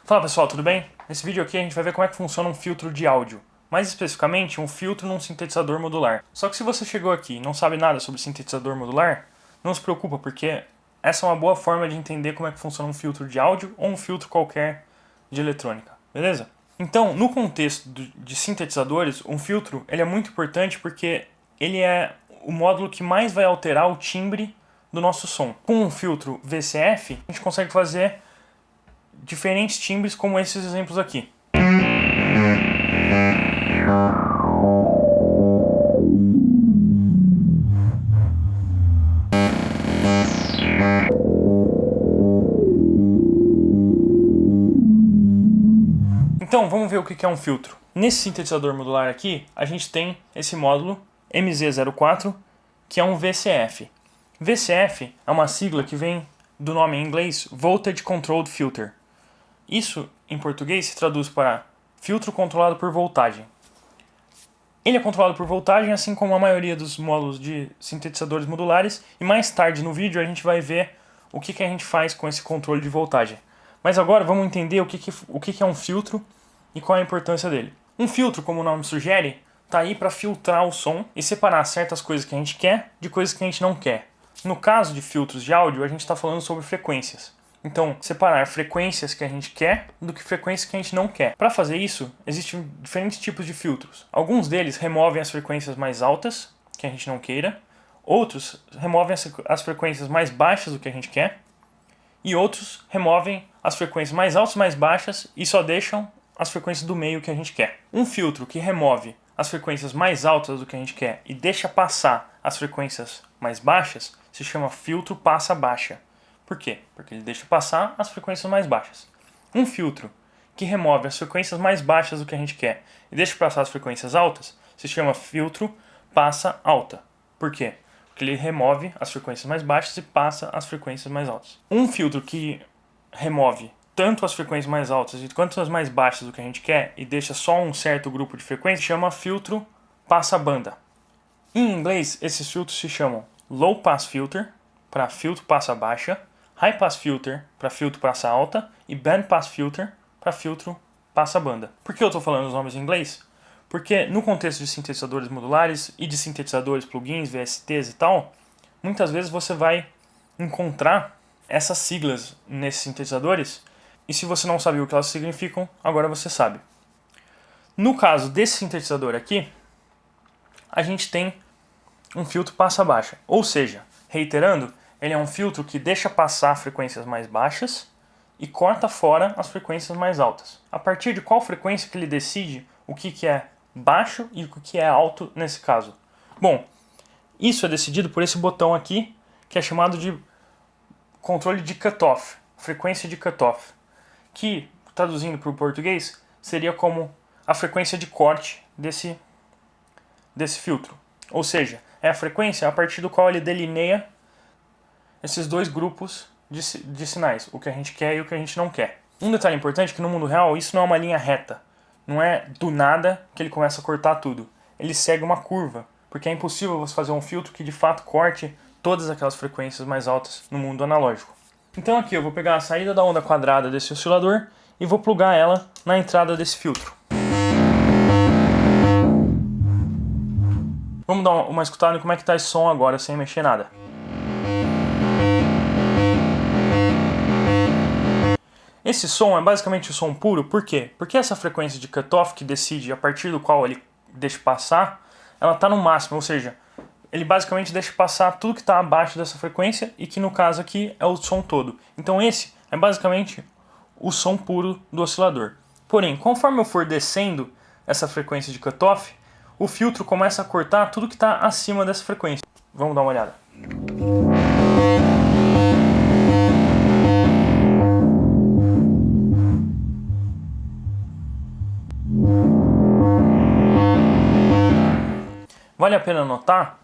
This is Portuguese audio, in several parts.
Fala pessoal, tudo bem? Nesse vídeo aqui a gente vai ver como é que funciona um filtro de áudio. Mais especificamente, um filtro num sintetizador modular. Só que se você chegou aqui e não sabe nada sobre sintetizador modular, não se preocupa, porque essa é uma boa forma de entender como é que funciona um filtro de áudio ou um filtro qualquer de eletrônica, beleza? Então, no contexto de sintetizadores, um filtro ele é muito importante porque ele é o módulo que mais vai alterar o timbre do nosso som. Com um filtro VCF, a gente consegue fazer diferentes timbres como esses exemplos aqui. Então vamos ver o que é um filtro. Nesse sintetizador modular aqui, a gente tem esse módulo MZ04, que é um VCF. VCF é uma sigla que vem do nome em inglês Voltage Controlled Filter. Isso, em português, se traduz para filtro controlado por voltagem. Ele é controlado por voltagem, assim como a maioria dos módulos de sintetizadores modulares, e mais tarde no vídeo a gente vai ver o que a gente faz com esse controle de voltagem. Mas agora vamos entender o que é um filtro e qual é a importância dele. Um filtro, como o nome sugere, está aí para filtrar o som e separar certas coisas que a gente quer de coisas que a gente não quer. No caso de filtros de áudio, a gente está falando sobre frequências. Então, separar frequências que a gente quer do que frequências que a gente não quer. Para fazer isso, existem diferentes tipos de filtros. Alguns deles removem as frequências mais altas, que a gente não queira. Outros removem as frequências mais baixas do que a gente quer. E outros removem as frequências mais altas e mais baixas e só deixam as frequências do meio que a gente quer. Um filtro que remove as frequências mais altas do que a gente quer e deixa passar as frequências mais baixas se chama filtro passa-baixa. Por quê? Porque ele deixa passar as frequências mais baixas. Um filtro que remove as frequências mais baixas do que a gente quer e deixa passar as frequências altas se chama filtro passa-alta. Por quê? Porque ele remove as frequências mais baixas e passa as frequências mais altas. Um filtro que remove tanto as frequências mais altas quanto as mais baixas do que a gente quer e deixa só um certo grupo de frequências chama filtro passa-banda. Em inglês, esses filtros se chamam Low Pass Filter, para filtro passa-baixa, High Pass Filter para filtro passa-alta e Band Pass Filter para filtro passa-banda. Por que eu estou falando os nomes em inglês? Porque no contexto de sintetizadores modulares e de sintetizadores, plugins, VSTs e tal, muitas vezes você vai encontrar essas siglas nesses sintetizadores e se você não sabia o que elas significam, agora você sabe. No caso desse sintetizador aqui, a gente tem um filtro passa-baixa, ou seja, reiterando, ele é um filtro que deixa passar frequências mais baixas e corta fora as frequências mais altas. A partir de qual frequência que ele decide o que é baixo e o que é alto nesse caso? Bom, isso é decidido por esse botão aqui, que é chamado de controle de cutoff, frequência de cutoff, que, traduzindo para o português, seria como a frequência de corte desse filtro. Ou seja, é a frequência a partir do qual ele delineia esses dois grupos de sinais, o que a gente quer e o que a gente não quer. Um detalhe importante é que no mundo real isso não é uma linha reta. Não é do nada que ele começa a cortar tudo. Ele segue uma curva, porque é impossível você fazer um filtro que de fato corte todas aquelas frequências mais altas no mundo analógico. Então aqui eu vou pegar a saída da onda quadrada desse oscilador e vou plugar ela na entrada desse filtro. Vamos dar uma escutada em como é que está esse som agora, sem mexer nada. Esse som é basicamente o som puro, por quê? Porque essa frequência de cutoff que decide a partir do qual ele deixa passar, ela está no máximo, ou seja, ele basicamente deixa passar tudo que está abaixo dessa frequência e que no caso aqui é o som todo. Então esse é basicamente o som puro do oscilador. Porém, conforme eu for descendo essa frequência de cutoff, o filtro começa a cortar tudo que está acima dessa frequência. Vamos dar uma olhada. Vale a pena notar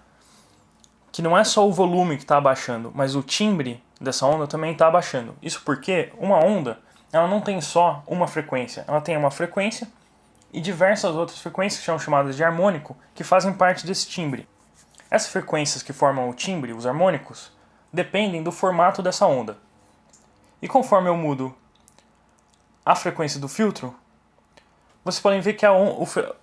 que não é só o volume que está abaixando, mas o timbre dessa onda também está abaixando. Isso porque uma onda ela não tem só uma frequência, ela tem uma frequência e diversas outras frequências que são chamadas de harmônico que fazem parte desse timbre. Essas frequências que formam o timbre, os harmônicos, dependem do formato dessa onda. E conforme eu mudo a frequência do filtro, vocês podem ver que,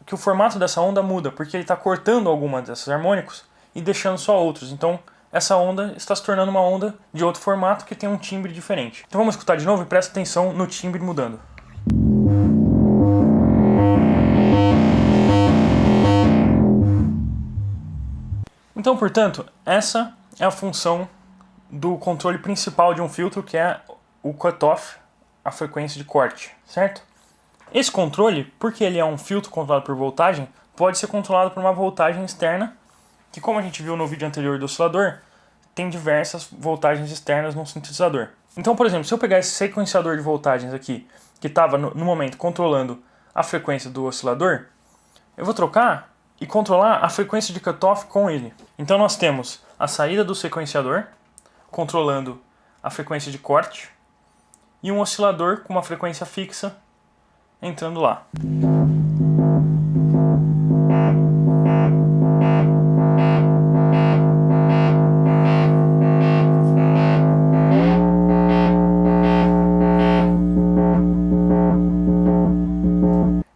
que o formato dessa onda muda, porque ele está cortando algumas desses harmônicos e deixando só outros. Então, essa onda está se tornando uma onda de outro formato que tem um timbre diferente. Então vamos escutar de novo e presta atenção no timbre mudando. Então, portanto, essa é a função do controle principal de um filtro, que é o cutoff, a frequência de corte, certo? Esse controle, porque ele é um filtro controlado por voltagem, pode ser controlado por uma voltagem externa, que, como a gente viu no vídeo anterior do oscilador, tem diversas voltagens externas no sintetizador. Então, por exemplo, se eu pegar esse sequenciador de voltagens aqui, que estava no momento controlando a frequência do oscilador, eu vou trocar e controlar a frequência de cutoff com ele. Então nós temos a saída do sequenciador, controlando a frequência de corte, e um oscilador com uma frequência fixa entrando lá.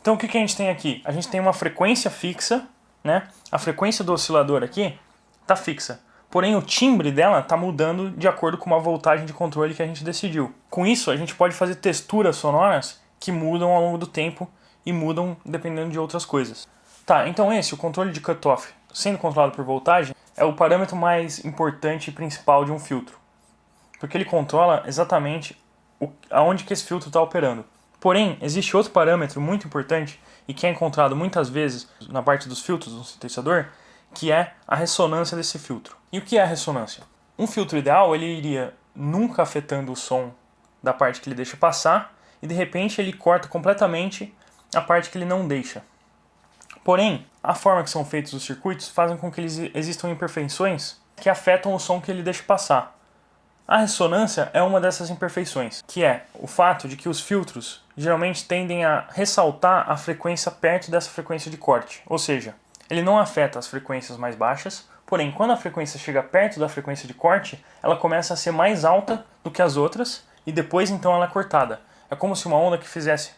Então o que a gente tem aqui? A gente tem uma frequência fixa, né? A frequência do oscilador aqui está fixa. Porém, o timbre dela está mudando de acordo com uma voltagem de controle que a gente decidiu. Com isso, a gente pode fazer texturas sonoras que mudam ao longo do tempo e mudam dependendo de outras coisas. Tá, então o controle de cutoff, sendo controlado por voltagem, é o parâmetro mais importante e principal de um filtro. Porque ele controla exatamente aonde que esse filtro está operando. Porém, existe outro parâmetro muito importante e que é encontrado muitas vezes na parte dos filtros do sintetizador, que é a ressonância desse filtro. E o que é a ressonância? Um filtro ideal, ele iria nunca afetando o som da parte que ele deixa passar, e de repente ele corta completamente a parte que ele não deixa. Porém, a forma que são feitos os circuitos fazem com que existam imperfeições que afetam o som que ele deixa passar. A ressonância é uma dessas imperfeições, que é o fato de que os filtros geralmente tendem a ressaltar a frequência perto dessa frequência de corte, ou seja, ele não afeta as frequências mais baixas, porém, quando a frequência chega perto da frequência de corte, ela começa a ser mais alta do que as outras e depois então ela é cortada. É como se uma onda que fizesse,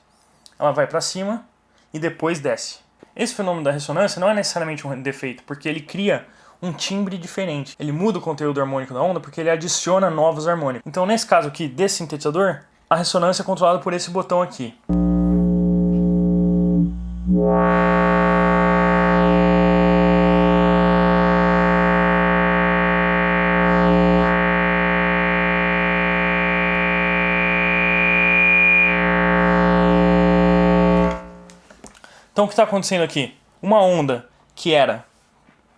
ela vai para cima e depois desce. Esse fenômeno da ressonância não é necessariamente um defeito, porque ele cria um timbre diferente. Ele muda o conteúdo harmônico da onda porque ele adiciona novos harmônicos. Então, nesse caso aqui desse sintetizador, a ressonância é controlada por esse botão aqui. Então o que está acontecendo aqui? Uma onda que era,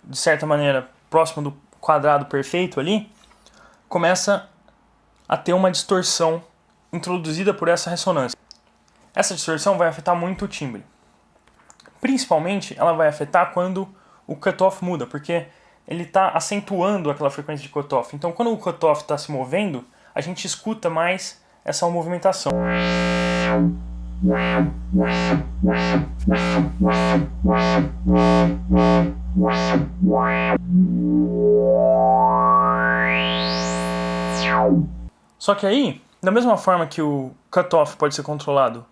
de certa maneira, próxima do quadrado perfeito ali, começa a ter uma distorção introduzida por essa ressonância. Essa distorção vai afetar muito o timbre. Principalmente, ela vai afetar quando o cutoff muda, porque ele está acentuando aquela frequência de cutoff. Então, quando o cutoff está se movendo, a gente escuta mais essa movimentação. Só que aí, da mesma forma que o cutoff pode ser controlado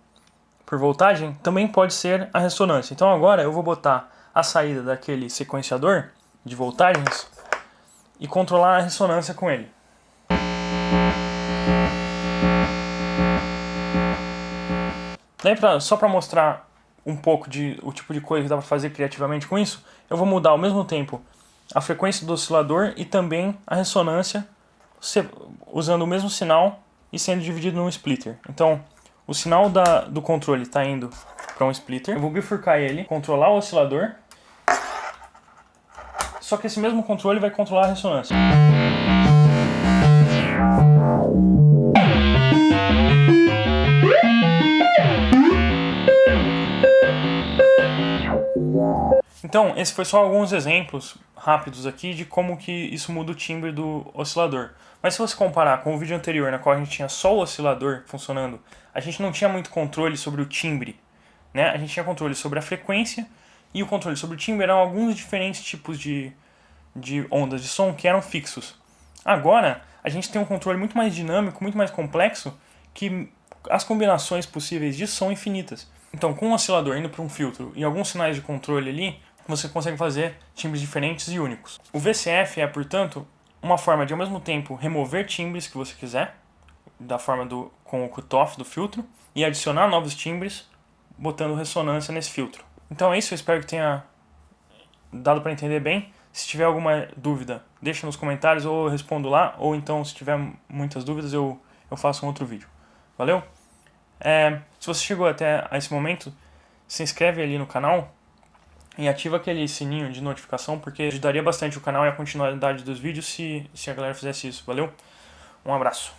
por voltagem, também pode ser a ressonância. Então agora eu vou botar a saída daquele sequenciador de voltagens e controlar a ressonância com ele. Daí, só para mostrar um pouco o tipo de coisa que dá para fazer criativamente com isso, eu vou mudar ao mesmo tempo a frequência do oscilador e também a ressonância, usando o mesmo sinal e sendo dividido num splitter. Então, o sinal do controle está indo para um splitter, eu vou bifurcar ele, controlar o oscilador, só que esse mesmo controle vai controlar a ressonância. Então, esses foram só alguns exemplos rápidos aqui de como que isso muda o timbre do oscilador. Mas se você comparar com o vídeo anterior, na qual a gente tinha só o oscilador funcionando, a gente não tinha muito controle sobre o timbre, né? A gente tinha controle sobre a frequência e o controle sobre o timbre eram alguns diferentes tipos de ondas de som que eram fixos. Agora, a gente tem um controle muito mais dinâmico, muito mais complexo, que as combinações possíveis disso são infinitas. Então, com um oscilador indo para um filtro e alguns sinais de controle ali, você consegue fazer timbres diferentes e únicos. O VCF é, portanto, uma forma de, ao mesmo tempo, remover timbres que você quiser, com o cutoff do filtro, e adicionar novos timbres, botando ressonância nesse filtro. Então é isso, eu espero que tenha dado para entender bem. Se tiver alguma dúvida, deixa nos comentários ou eu respondo lá, ou então, se tiver muitas dúvidas, eu faço um outro vídeo. Valeu? Se você chegou até esse momento, se inscreve ali no canal e ativa aquele sininho de notificação, porque ajudaria bastante o canal e a continuidade dos vídeos se a galera fizesse isso. Valeu? Um abraço.